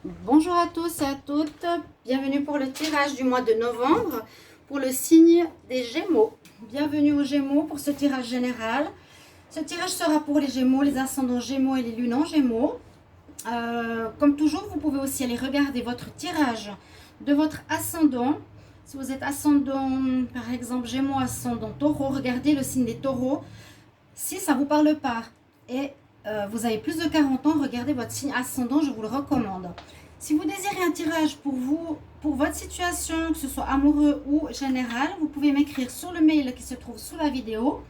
Bonjour à tous et à toutes, bienvenue pour le tirage du mois de novembre pour le signe des Gémeaux. Bienvenue aux Gémeaux pour ce tirage général. Ce tirage sera pour les Gémeaux, les ascendants Gémeaux et les lunes en Gémeaux. Comme toujours, vous pouvez aussi aller regarder votre tirage de votre ascendant. Si vous êtes ascendant, par exemple Gémeaux, ascendant Taureau, regardez le signe des Taureaux. Si ça ne vous parle pas et vous avez plus de 40 ans, regardez votre signe ascendant, je vous le recommande. Si vous désirez un tirage pour vous, pour votre situation, que ce soit amoureux ou général, vous pouvez m'écrire sur le mail qui se trouve sous la vidéo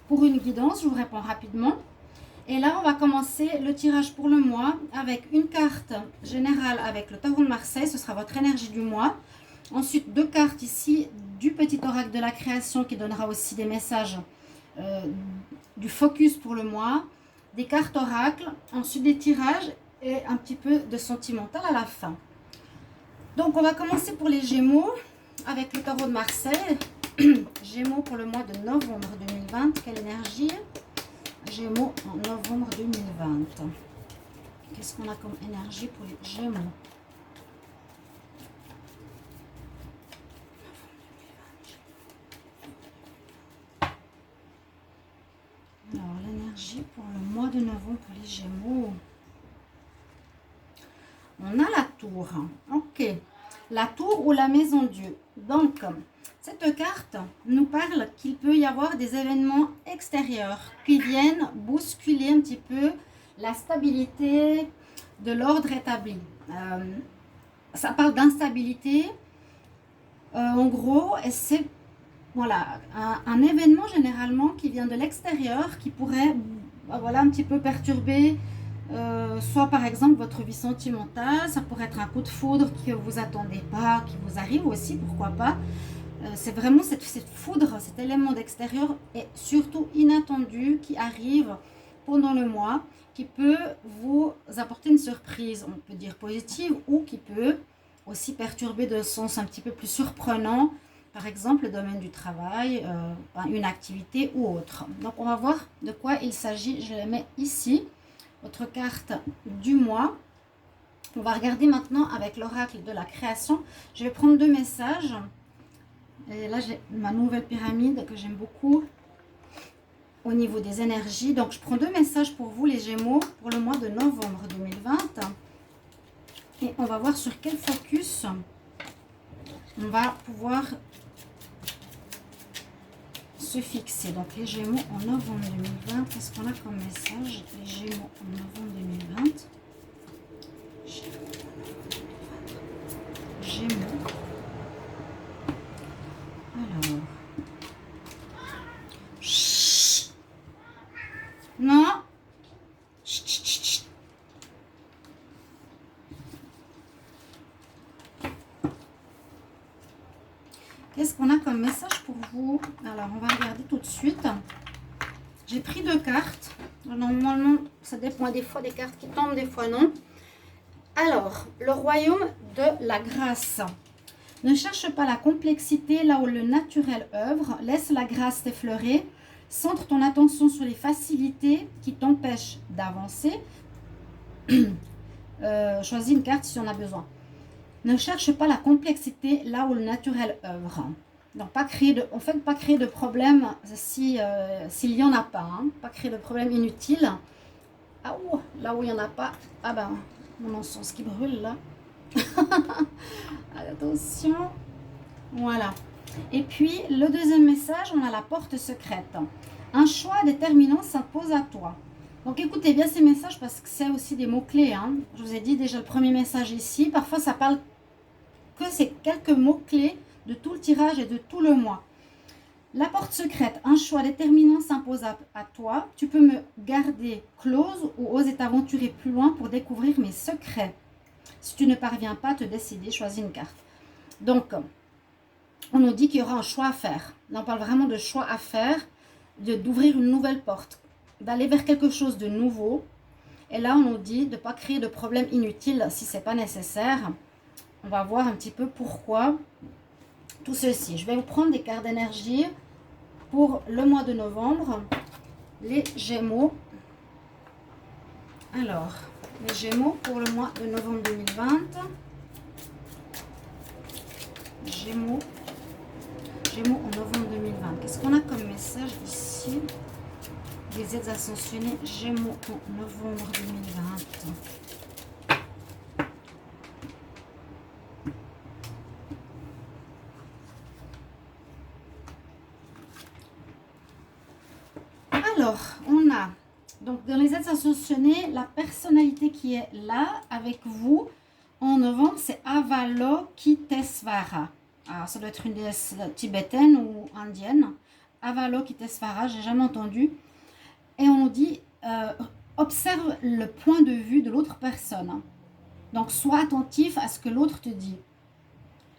pour une guidance, je vous réponds rapidement. Et là, on va commencer le tirage pour le mois avec une carte générale avec le Tarot de Marseille, ce sera votre énergie du mois. Ensuite, deux cartes ici du petit oracle de la création qui donnera aussi des messages du focus pour le mois, des cartes oracles, ensuite des tirages et un petit peu de sentimental à la fin. Donc on va commencer pour les Gémeaux avec le Tarot de Marseille. Gémeaux pour le mois de novembre 2020, quelle énergie? Gémeaux en novembre 2020. Qu'est-ce qu'on a comme énergie pour les Gémeaux? Alors, l'énergie pour le mois de novembre pour les Gémeaux. On a la tour. Ok. La tour ou la maison Dieu. Donc, cette carte nous parle qu'il peut y avoir des événements extérieurs qui viennent bousculer un petit peu la stabilité de l'ordre établi. Ça parle d'instabilité. En gros, c'est voilà, un événement généralement qui vient de l'extérieur qui pourrait voilà, un petit peu perturber soit par exemple votre vie sentimentale, ça pourrait être un coup de foudre que vous attendez pas, qui vous arrive aussi, pourquoi pas. C'est vraiment cette foudre, cet élément d'extérieur et surtout inattendu qui arrive pendant le mois, qui peut vous apporter une surprise, on peut dire positive, ou qui peut aussi perturber de sens un petit peu plus surprenant, par exemple le domaine du travail, une activité ou autre. Donc on va voir de quoi il s'agit, je les mets ici. Votre carte du mois. On va regarder maintenant avec l'oracle de la création. Je vais prendre deux messages. Et là, j'ai ma nouvelle pyramide que j'aime beaucoup au niveau des énergies. Donc, je prends deux messages pour vous, les Gémeaux, pour le mois de novembre 2020. Et on va voir sur quel focus on va pouvoir se fixer. Donc, les Gémeaux en novembre 2020. Qu'est-ce qu'on a comme message? Les Gémeaux en novembre 2020. Gémeaux. Alors. Chut. Non. Chut, chut, chut. Qu'est-ce qu'on a comme message pour vous? Alors, on va regarder tout de suite. J'ai pris deux cartes. Normalement, ça dépend des fois des cartes qui tombent, des fois non. Alors, le royaume de la grâce. Ne cherche pas la complexité là où le naturel œuvre. Laisse la grâce t'effleurer. Centre ton attention sur les facilités qui t'empêchent d'avancer. Choisis une carte si on a besoin. Ne cherche pas la complexité là où le naturel œuvre. Donc, pas créer de problème s'il n'y en a pas. Hein. Pas créer de problème inutile. Ah, là où il n'y en a pas. Ah ben, mon encens qui brûle là. Attention. Voilà. Et puis, le deuxième message, on a la porte secrète. Un choix déterminant s'impose à toi. Donc, écoutez bien ces messages parce que c'est aussi des mots-clés. Hein. Je vous ai dit déjà le premier message ici. Parfois, ça parle que c'est quelques mots-clés de tout le tirage et de tout le mois. La porte secrète, un choix déterminant s'impose à toi. Tu peux me garder close ou oser t'aventurer plus loin pour découvrir mes secrets. Si tu ne parviens pas à te décider, choisis une carte. Donc, on nous dit qu'il y aura un choix à faire. Là, on parle vraiment de choix à faire, d'ouvrir une nouvelle porte, d'aller vers quelque chose de nouveau. Et là, on nous dit de ne pas créer de problèmes inutiles si ce n'est pas nécessaire. On va voir un petit peu pourquoi tout ceci. Je vais vous prendre des cartes d'énergie pour le mois de novembre. Les Gémeaux. Alors, les Gémeaux pour le mois de novembre 2020. Gémeaux. Gémeaux en novembre 2020. Qu'est-ce qu'on a comme message ici? Les aides ascensionnées Gémeaux en novembre 2020. Alors, on a, donc dans les aides ascensionnées, la personnalité qui est là avec vous en novembre, c'est Avalokitesvara. Alors, ça doit être une déesse tibétaine ou indienne. Avalokitesvara, j'ai jamais entendu. Et on nous dit, observe le point de vue de l'autre personne. Donc, sois attentif à ce que l'autre te dit.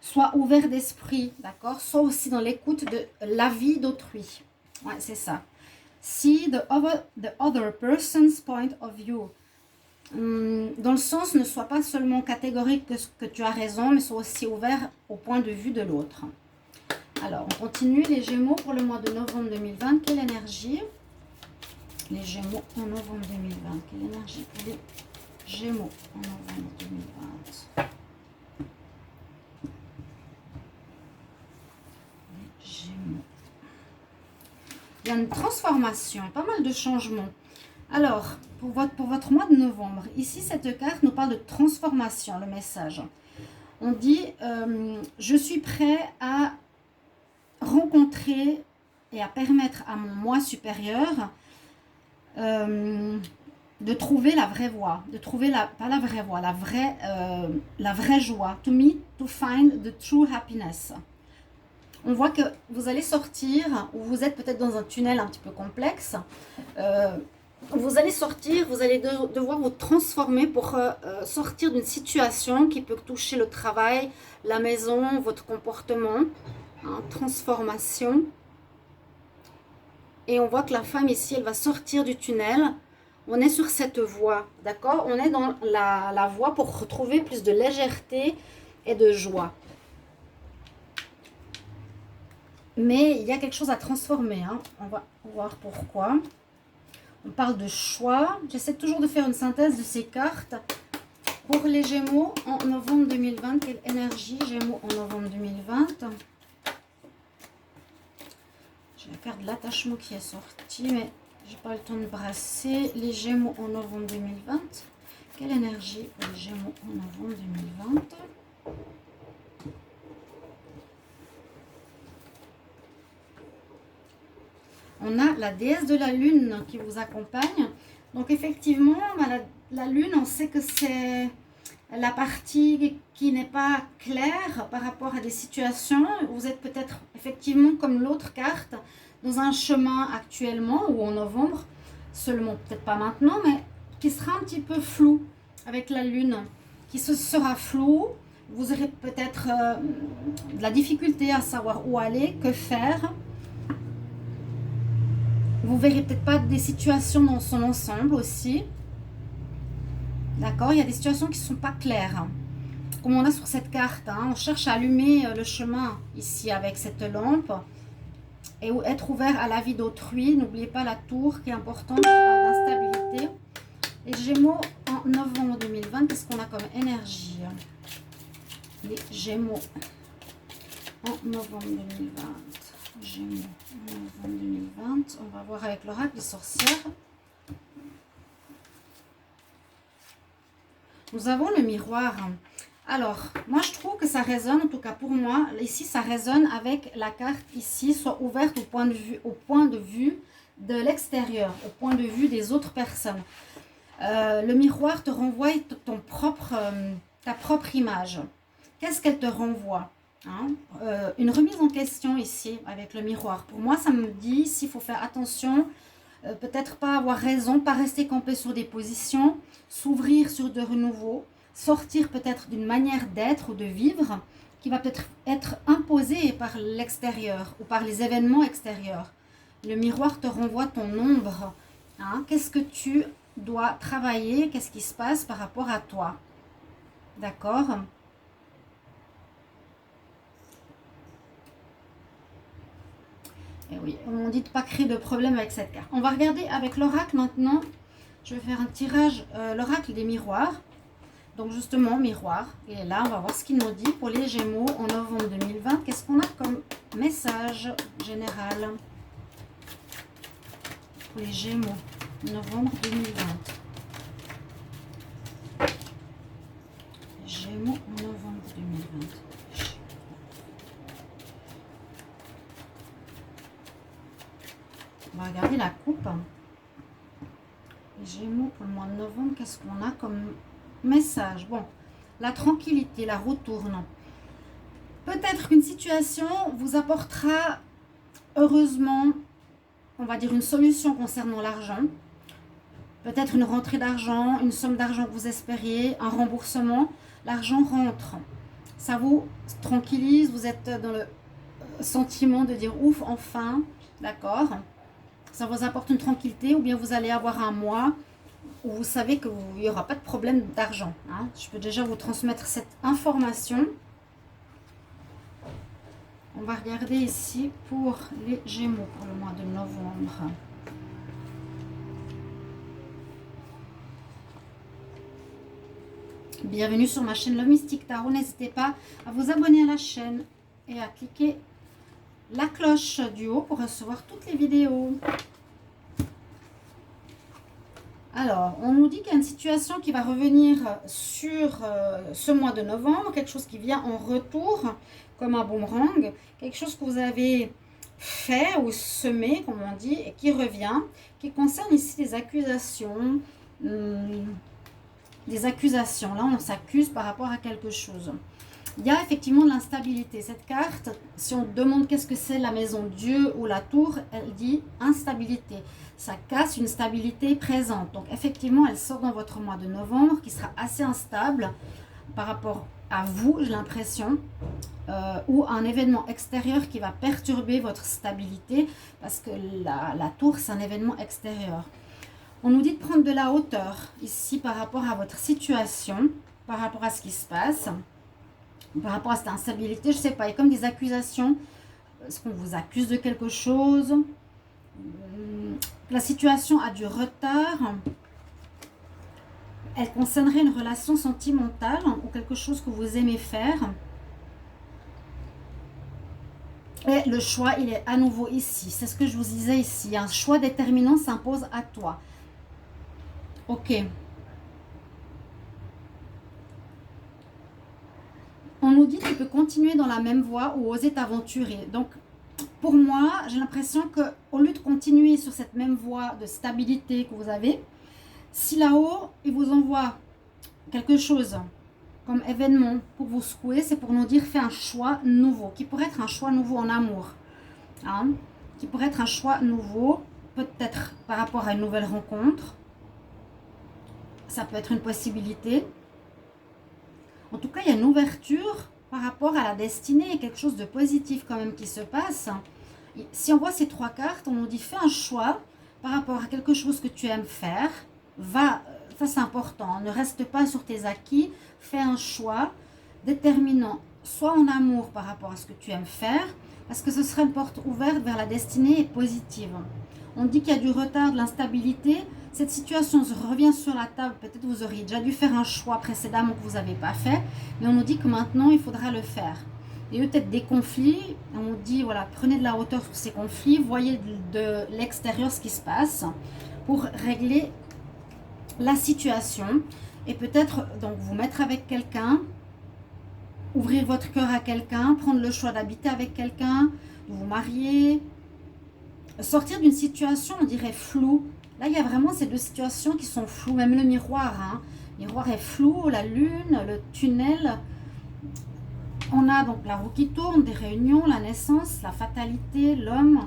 Sois ouvert d'esprit, d'accord? Sois aussi dans l'écoute de l'avis d'autrui. Ouais, c'est ça. See the other person's point of view. Dans le sens, ne sois pas seulement catégorique que tu as raison, mais sois aussi ouvert au point de vue de l'autre. Alors, on continue. Les Gémeaux pour le mois de novembre 2020. Quelle énergie? Les Gémeaux en novembre 2020. Quelle énergie pour les Gémeaux en novembre 2020? Les Gémeaux. Il y a une transformation, pas mal de changements. Alors, pour votre mois de novembre, ici, cette carte nous parle de transformation, le message. On dit, je suis prêt à rencontrer et à permettre à mon moi supérieur de trouver la vraie voie, de trouver pas la vraie voie, la vraie joie. To me, to find the true happiness. On voit que vous allez sortir, ou vous êtes peut-être dans un tunnel un petit peu complexe. Vous allez sortir, vous allez devoir vous transformer pour sortir d'une situation qui peut toucher le travail, la maison, votre comportement. Hein, transformation. Et on voit que la femme ici, elle va sortir du tunnel. On est sur cette voie, d'accord? On est dans la voie pour retrouver plus de légèreté et de joie. Mais il y a quelque chose à transformer. Hein. On va voir pourquoi. On parle de choix. J'essaie toujours de faire une synthèse de ces cartes. Pour les Gémeaux en novembre 2020, quelle énergie Gémeaux en novembre 2020? J'ai la carte de l'attachement qui est sortie, mais j'ai pas le temps de brasser. Les Gémeaux en novembre 2020. Quelle énergie pour les Gémeaux en novembre 2020? On a la déesse de la lune qui vous accompagne. Donc effectivement, la lune, on sait que c'est la partie qui n'est pas claire par rapport à des situations. Vous êtes peut-être effectivement comme l'autre carte dans un chemin actuellement ou en novembre, seulement peut-être pas maintenant, mais qui sera un petit peu flou avec la lune, qui sera flou. Vous aurez peut-être de la difficulté à savoir où aller, que faire. Vous verrez peut-être pas des situations dans son ensemble aussi. D'accord, il y a des situations qui ne sont pas claires. Comme on a sur cette carte, hein, on cherche à allumer le chemin ici avec cette lampe. Et être ouvert à la vie d'autrui. N'oubliez pas la tour qui est importante, qui parle d'instabilité. Les Gémeaux en novembre 2020, qu'est-ce qu'on a comme énergie? Les Gémeaux en novembre 2020. Gémeaux en novembre 2020. On va voir avec l'oracle des sorcières. Nous avons le miroir. Alors, moi je trouve que ça résonne, en tout cas pour moi, ici ça résonne avec la carte ici, soit ouverte au point de vue de l'extérieur, au point de vue des autres personnes. Le miroir te renvoie ta propre image. Qu'est-ce qu'elle te renvoie, hein? Une remise en question ici avec le miroir. Pour moi, ça me dit s'il faut faire attention, peut-être pas avoir raison, pas rester campé sur des positions, s'ouvrir sur de renouveau, sortir peut-être d'une manière d'être ou de vivre qui va peut-être être imposée par l'extérieur ou par les événements extérieurs. Le miroir te renvoie ton ombre. Hein? Qu'est-ce que tu dois travailler? Qu'est-ce qui se passe par rapport à toi? D'accord? Et oui, on dit de ne pas créer de problème avec cette carte. On va regarder avec l'oracle maintenant Je vais faire un tirage, l'oracle des miroirs. Donc justement, miroir. Et là, on va voir ce qu'il nous dit pour les Gémeaux en novembre 2020. Qu'est-ce qu'on a comme message général pour les Gémeaux, novembre 2020. Gémeaux en novembre 2020. On va regarder la coupe. Les Gémeaux pour le mois de novembre, qu'est-ce qu'on a comme message? Bon, la tranquillité, la roue tourne. Peut-être qu'une situation vous apportera, heureusement, on va dire une solution concernant l'argent. Peut-être une rentrée d'argent, une somme d'argent que vous espériez, un remboursement. L'argent rentre. Ça vous tranquillise, vous êtes dans le sentiment de dire ouf, enfin, d'accord. Ça vous apporte une tranquillité, ou bien vous allez avoir un mois où vous savez qu'il n'y aura pas de problème d'argent. Hein. Je peux déjà vous transmettre cette information. On va regarder ici pour les Gémeaux pour le mois de novembre. Bienvenue sur ma chaîne Le Mystique Tarot. N'hésitez pas à vous abonner à la chaîne et à cliquer la cloche du haut pour recevoir toutes les vidéos. Alors, on nous dit qu'il y a une situation qui va revenir sur ce mois de novembre, quelque chose qui vient en retour, comme un boomerang, quelque chose que vous avez fait ou semé, comme on dit, et qui revient, qui concerne ici des accusations. Des accusations, là on s'accuse par rapport à quelque chose. Il y a effectivement de l'instabilité. Cette carte, si on demande qu'est-ce que c'est la maison Dieu ou la tour, elle dit instabilité. Ça casse une stabilité présente. Donc effectivement, elle sort dans votre mois de novembre qui sera assez instable par rapport à vous, j'ai l'impression, ou un événement extérieur qui va perturber votre stabilité parce que la tour, c'est un événement extérieur. On nous dit de prendre de la hauteur ici par rapport à votre situation, par rapport à ce qui se passe. Par rapport à cette instabilité, je ne sais pas, il y a comme des accusations. Est-ce qu'on vous accuse de quelque chose? La situation a du retard. Elle concernerait une relation sentimentale ou quelque chose que vous aimez faire. Et le choix, il est à nouveau ici. C'est ce que je vous disais ici. Un choix déterminant s'impose à toi. Ok. On nous dit que tu peux continuer dans la même voie ou oser t'aventurer. Donc, pour moi, j'ai l'impression qu'au lieu de continuer sur cette même voie de stabilité que vous avez, si là-haut, il vous envoie quelque chose comme événement pour vous secouer, c'est pour nous dire fais un choix nouveau, qui pourrait être un choix nouveau en amour. Hein, qui pourrait être un choix nouveau, peut-être par rapport à une nouvelle rencontre. Ça peut être une possibilité. En tout cas, il y a une ouverture par rapport à la destinée, quelque chose de positif quand même qui se passe. Si on voit ces trois cartes, on nous dit fais un choix par rapport à quelque chose que tu aimes faire. Ça c'est important, ne reste pas sur tes acquis, fais un choix déterminant, soit en amour par rapport à ce que tu aimes faire, parce que ce serait une porte ouverte vers la destinée et positive. On dit qu'il y a du retard, de l'instabilité. Cette situation revient sur la table. Peut-être vous auriez déjà dû faire un choix précédemment que vous n'avez pas fait. Mais on nous dit que maintenant, il faudra le faire. Il y a peut-être des conflits. On nous dit, voilà, prenez de la hauteur sur ces conflits. Voyez de l'extérieur ce qui se passe pour régler la situation. Et peut-être donc vous mettre avec quelqu'un, ouvrir votre cœur à quelqu'un, prendre le choix d'habiter avec quelqu'un, de vous marier, sortir d'une situation, on dirait floue. Là, il y a vraiment ces deux situations qui sont floues, même le miroir. Hein. Le miroir est flou, la lune, le tunnel. On a donc la roue qui tourne, des réunions, la naissance, la fatalité, l'homme.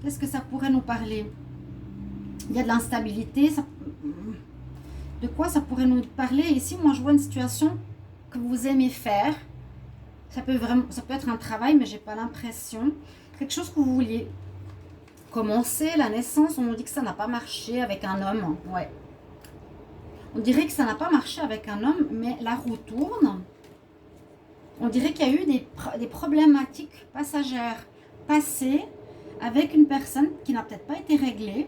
Qu'est-ce que ça pourrait nous parler? Il y a de l'instabilité. De quoi ça pourrait nous parler? Ici, moi, je vois une situation que vous aimez faire. Ça peut être un travail, mais je n'ai pas l'impression. Quelque chose que vous vouliez commencer, la naissance, on nous dit que ça n'a pas marché avec un homme. Ouais. On dirait que ça n'a pas marché avec un homme, mais la roue tourne. On dirait qu'il y a eu des problématiques passagères passées avec une personne qui n'a peut-être pas été réglée.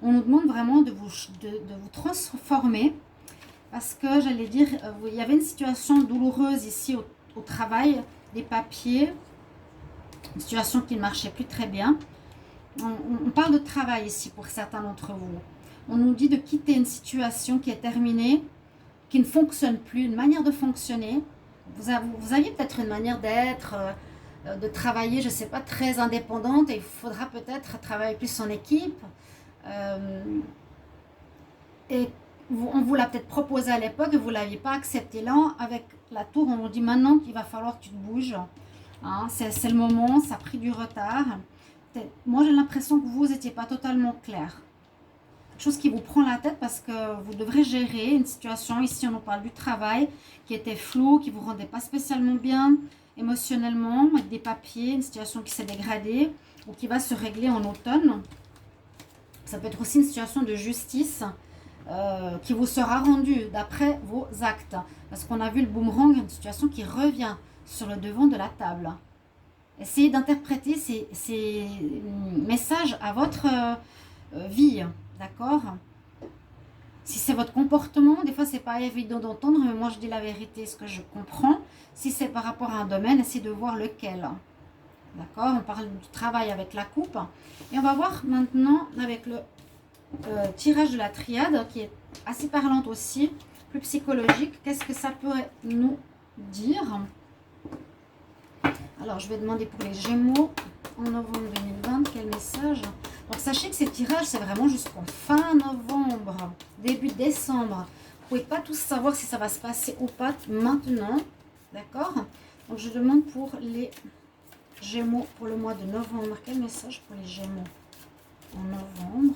On nous demande vraiment de vous transformer parce que, j'allais dire, il y avait une situation douloureuse ici au travail, des papiers, une situation qui ne marchait plus très bien. On parle de travail ici pour certains d'entre vous. On nous dit de quitter une situation qui est terminée, qui ne fonctionne plus, une manière de fonctionner. Vous aviez peut-être une manière d'être, de travailler, je ne sais pas, très indépendante, et il faudra peut-être travailler plus en équipe. Et on vous l'a peut-être proposé à l'époque et vous ne l'aviez pas accepté. Là, avec la tour, on nous dit maintenant qu'il va falloir que tu te bouges. Hein, c'est le moment, ça a pris du retard. Moi, j'ai l'impression que vous n'étiez pas totalement clair. Quelque chose qui vous prend la tête parce que vous devrez gérer une situation. Ici, on nous parle du travail qui était flou, qui ne vous rendait pas spécialement bien émotionnellement, avec des papiers, une situation qui s'est dégradée ou qui va se régler en automne. Ça peut être aussi une situation de justice qui vous sera rendue d'après vos actes. Parce qu'on a vu le boomerang, une situation qui revient sur le devant de la table. Essayez d'interpréter ces messages à votre vie, d'accord? Si c'est votre comportement, des fois c'est pas évident d'entendre, mais moi je dis la vérité, ce que je comprends. Si c'est par rapport à un domaine, essayez de voir lequel. D'accord? On parle du travail avec la coupe. Et on va voir maintenant avec le tirage de la triade, qui est assez parlante aussi, plus psychologique. Qu'est-ce que ça pourrait nous dire? Alors, je vais demander pour les Gémeaux en novembre 2020, quel message? Donc, sachez que ces tirages, c'est vraiment jusqu'en fin novembre, début décembre. Vous ne pouvez pas tous savoir si ça va se passer ou pas maintenant. D'accord? Donc, je demande pour les Gémeaux pour le mois de novembre. Quel message pour les Gémeaux en novembre?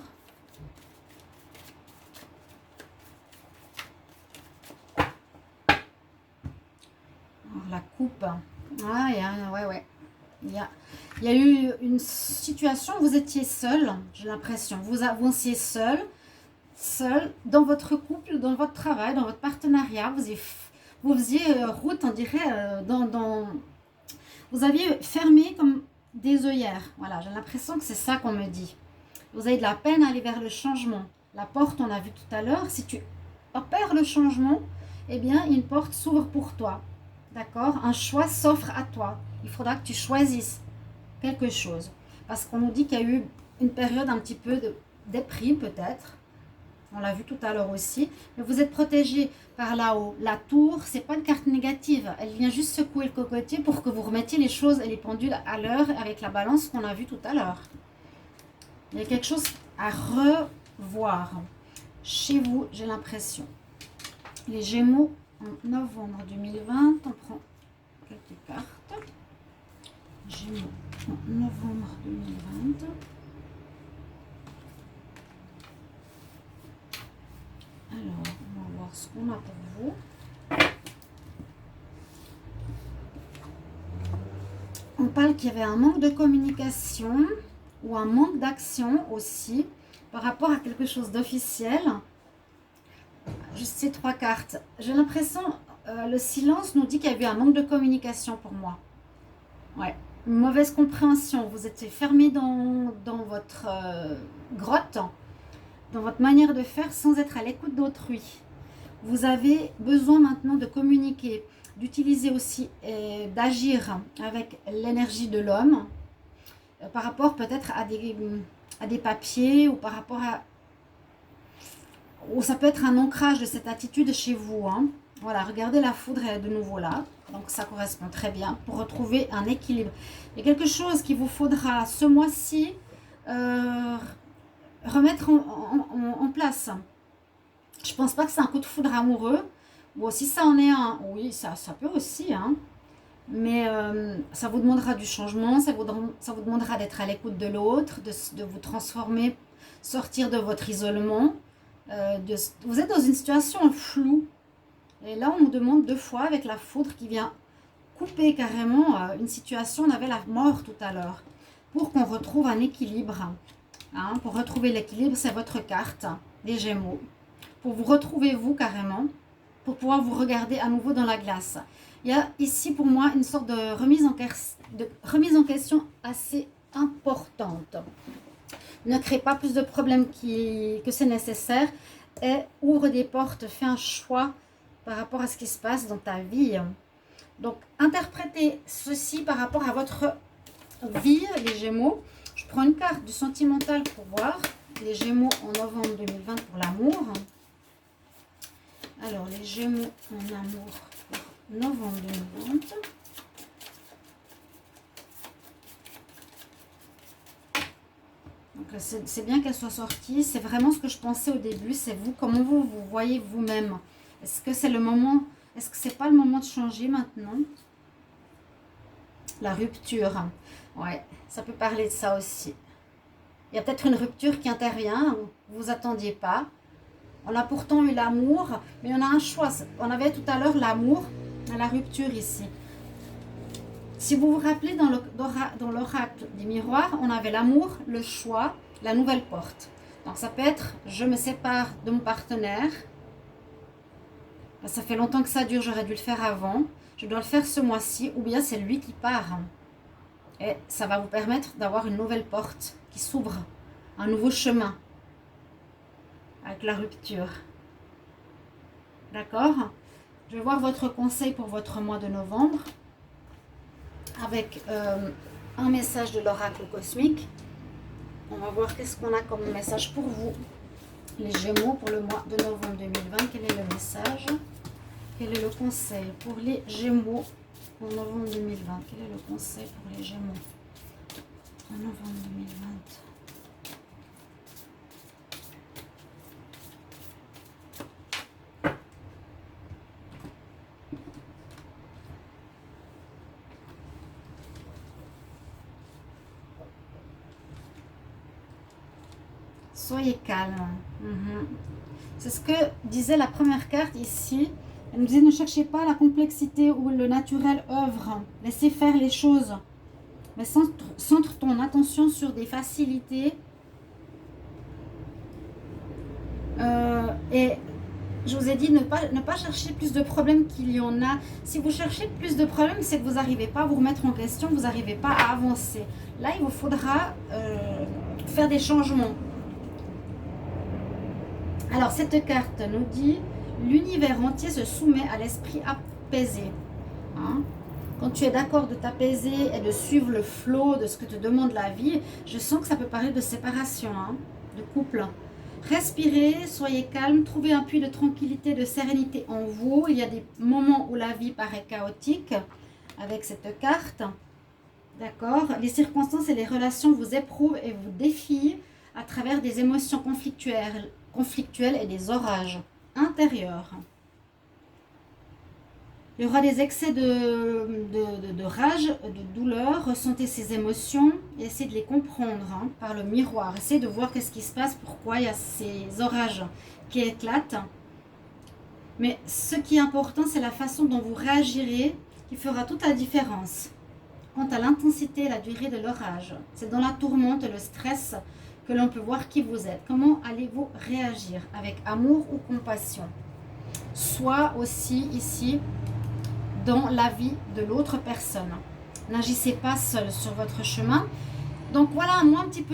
Alors, la coupe. Ah, ouais. Il y a eu une situation où vous étiez seul, j'ai l'impression. Vous étiez seul dans votre couple, dans votre travail, dans votre partenariat. Vous faisiez route, on dirait, vous aviez fermé comme des œillères. Voilà, j'ai l'impression que c'est ça qu'on me dit. Vous avez de la peine à aller vers le changement. La porte, on a vu tout à l'heure, si tu opères le changement, eh bien, une porte s'ouvre pour toi. D'accord? Un choix s'offre à toi. Il faudra que tu choisisses quelque chose. Parce qu'on nous dit qu'il y a eu une période un petit peu de déprime peut-être. On l'a vu tout à l'heure aussi. Mais vous êtes protégé par là-haut. La tour, c'est pas une carte négative. Elle vient juste secouer le cocotier pour que vous remettiez les choses et les pendules à l'heure avec la balance qu'on a vue tout à l'heure. Il y a quelque chose à revoir chez vous, j'ai l'impression. Les Gémeaux en novembre 2020, on prend quelques cartes. Gémeaux en novembre 2020. Alors, on va voir ce qu'on a pour vous. On parle qu'il y avait un manque de communication ou un manque d'action aussi par rapport à quelque chose d'officiel. Juste ces trois cartes. J'ai l'impression, le silence nous dit qu'il y a eu un manque de communication pour moi. Ouais, une mauvaise compréhension. Vous étiez fermé dans votre grotte, dans votre manière de faire sans être à l'écoute d'autrui. Vous avez besoin maintenant de communiquer, d'utiliser aussi et d'agir avec l'énergie de l'homme par rapport peut-être à des papiers ou par rapport à... Ou ça peut être un ancrage de cette attitude chez vous. Hein. Voilà, regardez la foudre est de nouveau là. Donc ça correspond très bien pour retrouver un équilibre. Il y a quelque chose qu'il vous faudra ce mois-ci remettre en place. Je pense pas que c'est un coup de foudre amoureux. Bon, si ça en est un, oui, ça peut aussi. Hein. Mais ça vous demandera du changement, ça vous demandera d'être à l'écoute de l'autre, de vous transformer, sortir de votre isolement. Vous êtes dans une situation floue. Et là, on nous demande deux fois avec la foudre qui vient couper carrément une situation. On avait la mort tout à l'heure. Pour qu'on retrouve un équilibre. Hein, pour retrouver l'équilibre, c'est votre carte des Gémeaux. Pour vous retrouver vous carrément. Pour pouvoir vous regarder à nouveau dans la glace. Il y a ici pour moi une sorte de remise en question assez importante. Ne crée pas plus de problèmes que c'est nécessaire et ouvre des portes, fais un choix par rapport à ce qui se passe dans ta vie. Donc, interprétez ceci par rapport à votre vie, les Gémeaux. Je prends une carte du sentimental pour voir les Gémeaux en novembre 2020 pour l'amour. Alors, les Gémeaux en amour pour novembre 2020. C'est bien qu'elle soit sortie. C'est vraiment ce que je pensais au début. C'est vous, comment vous voyez vous-même. Est-ce que c'est le moment, est-ce que c'est pas le moment de changer maintenant? La rupture. Ouais, ça peut parler de ça aussi. Il y a peut-être une rupture qui intervient. Vous vous attendiez pas. On a pourtant eu l'amour, mais on a un choix. On avait tout à l'heure l'amour et la rupture ici. Si vous vous rappelez, dans l'oracle des miroirs, on avait l'amour, le choix, la nouvelle porte. Donc ça peut être, je me sépare de mon partenaire. Ça fait longtemps que ça dure, j'aurais dû le faire avant. Je dois le faire ce mois-ci, ou bien c'est lui qui part. Et ça va vous permettre d'avoir une nouvelle porte qui s'ouvre, un nouveau chemin avec la rupture. D'accord? Je vais voir votre conseil pour votre mois de novembre avec un message de l'oracle cosmique. On va voir qu'est-ce qu'on a comme message pour vous, les Gémeaux, pour le mois de novembre 2020. Quel est le message? Quel est le conseil pour les Gémeaux en novembre 2020? Quel est le conseil pour les Gémeaux en novembre 2020? Soyez calme. C'est ce que disait la première carte ici. Elle nous disait, ne cherchez pas la complexité ou le naturel œuvre. Laissez faire les choses. Mais centre ton attention sur des facilités. Et je vous ai dit, ne pas chercher plus de problèmes qu'il y en a. Si vous cherchez plus de problèmes, c'est que vous n'arrivez pas à vous remettre en question, vous n'arrivez pas à avancer. Là, il vous faudra faire des changements. Alors, cette carte nous dit, l'univers entier se soumet à l'esprit apaisé. Hein? Quand tu es d'accord de t'apaiser et de suivre le flot de ce que te demande la vie, je sens que ça peut parler de séparation, hein, de couple. Respirez, soyez calme, trouvez un puits de tranquillité, de sérénité en vous. Il y a des moments où la vie paraît chaotique avec cette carte. D'accord? Les circonstances et les relations vous éprouvent et vous défient à travers des émotions conflictuelles et des orages intérieurs. Il y aura des excès de rage, de douleur. Ressentez ces émotions et essayez de les comprendre hein, par le miroir. Essayez de voir qu'est-ce qui se passe, pourquoi il y a ces orages qui éclatent. Mais ce qui est important, c'est la façon dont vous réagirez qui fera toute la différence. Quant à l'intensité et la durée de l'orage, c'est dans la tourmente et le stress que l'on peut voir qui vous êtes. Comment allez-vous réagir avec amour ou compassion? Soit aussi ici dans la vie de l'autre personne. N'agissez pas seul sur votre chemin. Donc voilà, moi un petit peu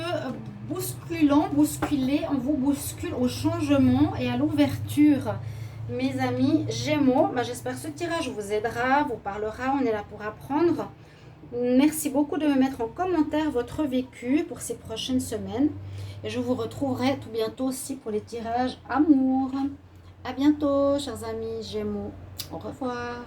bousculé, on vous bouscule au changement et à l'ouverture. Mes amis Gémeaux, j'espère que ce tirage vous aidera, vous parlera, on est là pour apprendre. Merci beaucoup de me mettre en commentaire votre vécu pour ces prochaines semaines. Et je vous retrouverai tout bientôt aussi pour les tirages amour. À bientôt, chers amis Gémeaux. Au revoir.